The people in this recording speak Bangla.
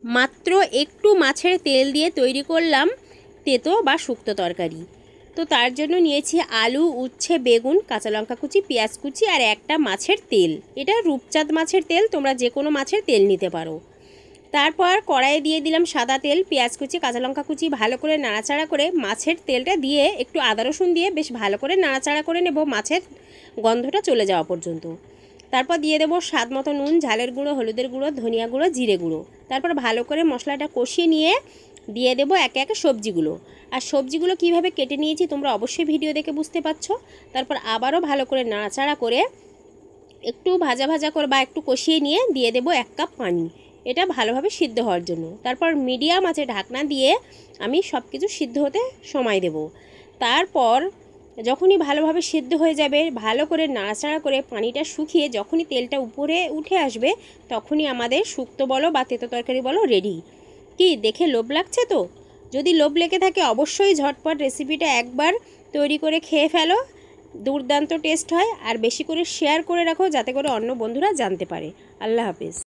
মাত্র একটু মাছের তেল দিয়ে তৈরি করলাম তেতো বা শুক্তো তরকারি। তো তার জন্য নিয়েছি আলু, উচ্ছে, বেগুন, কাঁচা লঙ্কা কুচি, পেঁয়াজ কুচি আর একটা মাছের তেল। এটা রূপচাঁদ মাছের তেল, তোমরা যে কোনো মাছের তেল নিতে পারো। তারপর কড়াইয়ে দিয়ে দিলাম সাদা তেল, পেঁয়াজ কুচি, কাঁচা লঙ্কা কুচি, ভালো করে নাড়াচাড়া করে মাছের তেলটা দিয়ে একটু আদা রসুন দিয়ে বেশ ভালো করে নাড়াচাড়া করে নেব মাছের গন্ধটা চলে যাওয়া পর্যন্ত। তারপর দিয়ে দেবো স্বাদ মতো নুন, ঝালের গুঁড়ো, হলুদের গুঁড়ো, ধনিয়া গুঁড়ো, জিরে গুঁড়ো। তারপর ভালো করে মশলাটা কষিয়ে নিয়ে দিয়ে দেবো একে একে সবজিগুলো। আর সবজিগুলো কীভাবে কেটে নিয়েছি তোমরা অবশ্যই ভিডিও দেখে বুঝতে পারছো। তারপর আবারও ভালো করে নাড়াচাড়া করে একটু ভাজা ভাজা করে বা একটু কষিয়ে নিয়ে দিয়ে দেবো 1 কাপ পানি, এটা ভালোভাবে সিদ্ধ হওয়ার জন্য। তারপর মিডিয়াম আঁচে ঢাকনা দিয়ে আমি সব কিছু সিদ্ধ হতে সময় দেব। তারপর যখনই ভালোভাবে সিদ্ধ হয়ে যাবে, ভালো করে নাড়াচাড়া করে পানিটা শুকিয়ে যখনই তেলটা উপরে উঠে আসবে, তখনই আমাদের শুক্তো বলো বা তেতো তরকারি বলো রেডি। কি দেখে লোভ লাগছে তো? যদি লোভ লেগে থাকে অবশ্যই ঝটপট রেসিপিটা একবার তৈরি করে খেয়ে ফেলো, দুর্দান্ত টেস্ট হয়। আর বেশি করে শেয়ার করে রাখো যাতে করে অন্য বন্ধুরা জানতে পারে। আল্লাহ হাফেজ।